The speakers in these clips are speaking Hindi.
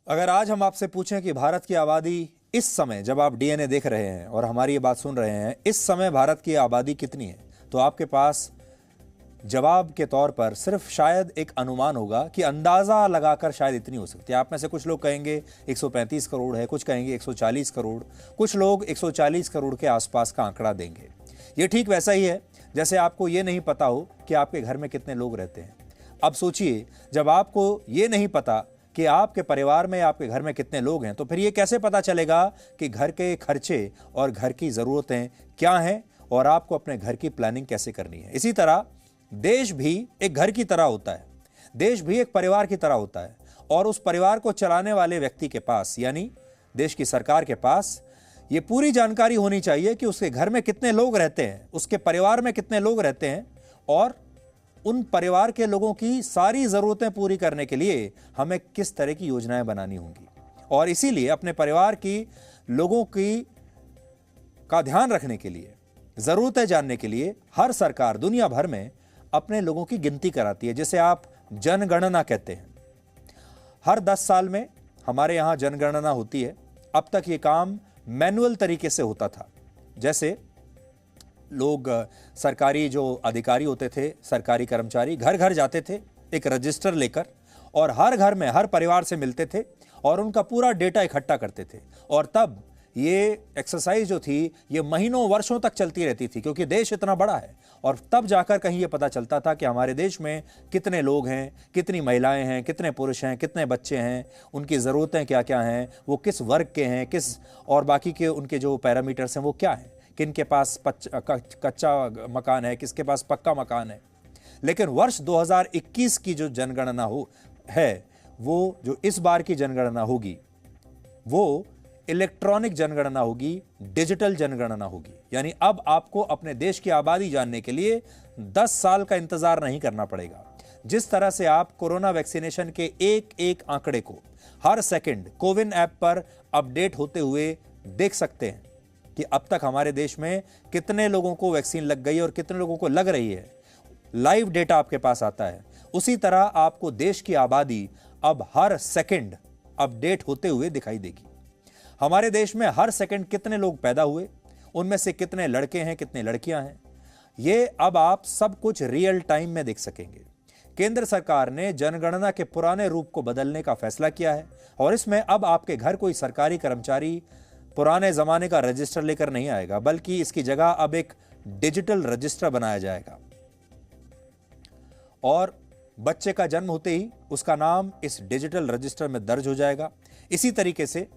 अगर आज हम आपसे पूछें कि भारत की आबादी इस समय, जब आप डीएनए देख रहे हैं और हमारी ये बात सुन रहे हैं, इस समय भारत की आबादी कितनी है, तो आपके पास जवाब के तौर पर सिर्फ शायद एक अनुमान होगा कि अंदाजा लगाकर शायद इतनी हो सकती है। आप में से कुछ लोग कहेंगे 135 करोड़ है, कुछ कहेंगे 140 करोड़, कुछ लोग 140 करोड़ के आसपास का आंकड़ा देंगे। ये ठीक वैसा ही है जैसे आपको ये नहीं पता हो कि आपके घर में कितने लोग रहते हैं। अब सोचिए, जब आपको ये नहीं पता कि आपके परिवार में, आपके घर में कितने लोग हैं, तो फिर ये कैसे पता चलेगा कि घर के खर्चे और घर की ज़रूरतें क्या हैं और आपको अपने घर की प्लानिंग कैसे करनी है। इसी तरह देश भी एक घर की तरह होता है, देश भी एक परिवार की तरह होता है, और उस परिवार को चलाने वाले व्यक्ति के पास, यानी देश की सरकार के पास, ये पूरी जानकारी होनी चाहिए कि उसके घर में कितने लोग रहते हैं, उसके परिवार में कितने लोग रहते हैं, और उन परिवार के लोगों की सारी ज़रूरतें पूरी करने के लिए हमें किस तरह की योजनाएं बनानी होंगी। और इसीलिए अपने परिवार की लोगों की का ध्यान रखने के लिए, ज़रूरतें जानने के लिए हर सरकार दुनिया भर में अपने लोगों की गिनती कराती है, जिसे आप जनगणना कहते हैं। हर 10 साल में हमारे यहाँ जनगणना होती है। अब तक ये काम मैनुअल तरीके से होता था, जैसे लोग, सरकारी जो अधिकारी होते थे, सरकारी कर्मचारी घर घर जाते थे एक रजिस्टर लेकर, और हर घर में हर परिवार से मिलते थे और उनका पूरा डेटा इकट्ठा करते थे। और तब ये एक्सरसाइज जो थी ये महीनों वर्षों तक चलती रहती थी, क्योंकि देश इतना बड़ा है। और तब जाकर कहीं ये पता चलता था कि हमारे देश में कितने लोग हैं, कितनी महिलाएं हैं, कितने पुरुष हैं, कितने बच्चे हैं, उनकी ज़रूरतें क्या क्या हैं, वो किस वर्ग के हैं, किस, और बाकी के उनके जो पैरामीटर्स हैं वो क्या हैं, किनके पास कच्चा मकान है, किसके पास पक्का मकान है। लेकिन वर्ष 2021 की जो जनगणना है, वो जो इस बार की जनगणना होगी, वो इलेक्ट्रॉनिक जनगणना होगी, डिजिटल जनगणना होगी। यानी अब आपको अपने देश की आबादी जानने के लिए 10 साल का इंतजार नहीं करना पड़ेगा। जिस तरह से आप कोरोना वैक्सीनेशन के एक एक आंकड़े को हर सेकंड कोविन ऐप पर अपडेट होते हुए देख सकते हैं कि अब तक हमारे देश में कितने लोगों को वैक्सीन लग गई है और कितने लोगों को लग रही है, लाइव डेटा आपके पास आता है। उसी तरह आपको देश की आबादी अब हर सेकंड अपडेट होते हुए दिखाई देगी। हमारे देश में हर सेकंड कितने लोग पैदा हुए, उनमें से कितने लड़के हैं, कितने लड़कियां हैं, ये अब आप सब कुछ रियल टाइम में देख सकेंगे। केंद्र सरकार ने जनगणना के पुराने रूप को बदलने का फैसला किया है, और इसमें अब आपके घर कोई सरकारी कर्मचारी पुराने जमाने का रजिस्टर लेकर नहीं आएगा, बल्कि इसकी जगह अब एक डिजिटल रजिस्टर बनाया जाएगा। और बच्चे का जन्म होते ही उसका नाम इस डिजिटल रजिस्टर में दर्ज हो जाएगा। इसी तरीके से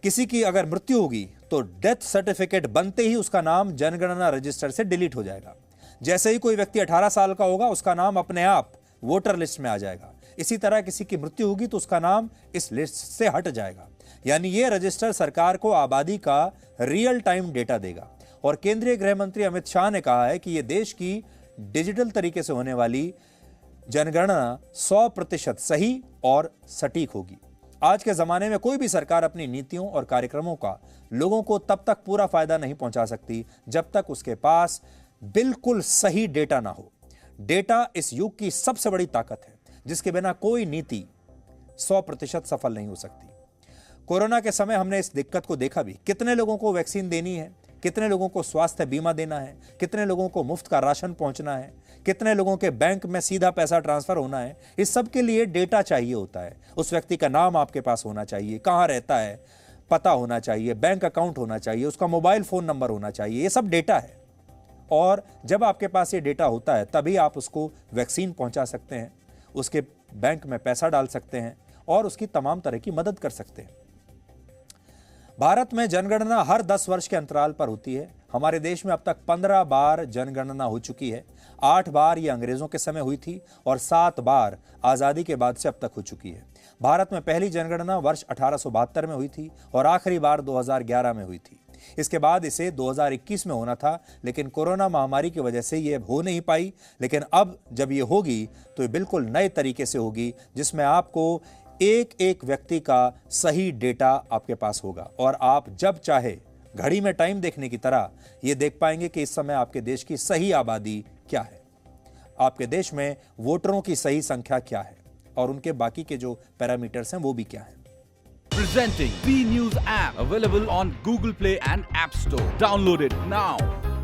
किसी की अगर मृत्यु होगी तो डेथ सर्टिफिकेट बनते ही उसका नाम जनगणना रजिस्टर से डिलीट हो जाएगा। जैसे ही कोई व्यक्ति 18 साल का होगा, उसका नाम अपने आप वोटर लिस्ट में आ जाएगा। इसी तरह किसी की मृत्यु होगी तो उसका नाम इस लिस्ट से हट जाएगा। यानी ये रजिस्टर सरकार को आबादी का रियल टाइम डेटा देगा। और केंद्रीय गृह मंत्री अमित शाह ने कहा है कि यह देश की डिजिटल तरीके से होने वाली जनगणना 100% सही और सटीक होगी। आज के जमाने में कोई भी सरकार अपनी नीतियों और कार्यक्रमों का लोगों को तब तक पूरा फायदा नहीं पहुंचा सकती जब तक उसके पास बिल्कुल सही डेटा ना हो। डेटा इस युग की सबसे बड़ी ताकत है, जिसके बिना कोई नीति 100% सफल नहीं हो सकती। कोरोना के समय हमने इस दिक्कत को देखा भी। कितने लोगों को वैक्सीन देनी है, कितने लोगों को स्वास्थ्य बीमा देना है, कितने लोगों को मुफ्त का राशन पहुंचना है, कितने लोगों के बैंक में सीधा पैसा ट्रांसफर होना है। इस सब के लिए डेटा चाहिए होता है। उस व्यक्ति का नाम आपके पास होना चाहिए, कहाँ रहता है पता होना चाहिए, बैंक अकाउंट होना चाहिए, उसका मोबाइल फोन नंबर होना चाहिए। ये सब डेटा है, और जब आपके पास ये डेटा होता है तभी आप उसको वैक्सीन पहुंचा सकते हैं, उसके बैंक में पैसा डाल सकते हैं और उसकी तमाम तरह की मदद कर सकते हैं। भारत में जनगणना हर 10 वर्ष के अंतराल पर होती है। हमारे देश में अब तक 15 बार जनगणना हो चुकी है। 8 बार ये अंग्रेजों के समय हुई थी और 7 बार आज़ादी के बाद से अब तक हो चुकी है। भारत में पहली जनगणना वर्ष 1872 में हुई थी और आखिरी बार 2011 में हुई थी। इसके बाद इसे 2021 में होना था, लेकिन कोरोना महामारी की वजह से ये हो नहीं पाई। लेकिन अब जब ये होगी तो ये बिल्कुल नए तरीके से होगी, जिसमें आपको एक एक व्यक्ति का सही डेटा आपके पास होगा, और आप जब चाहे घड़ी में टाइम देखने की तरह ये देख पाएंगे कि इस समय आपके देश की सही आबादी क्या है, आपके देश में वोटरों की सही संख्या क्या है। और उनके बाकी के जो पैरामीटर्स हैं वो भी क्या हैं। Presenting B News app, available on Google Play and App Store. Download it now.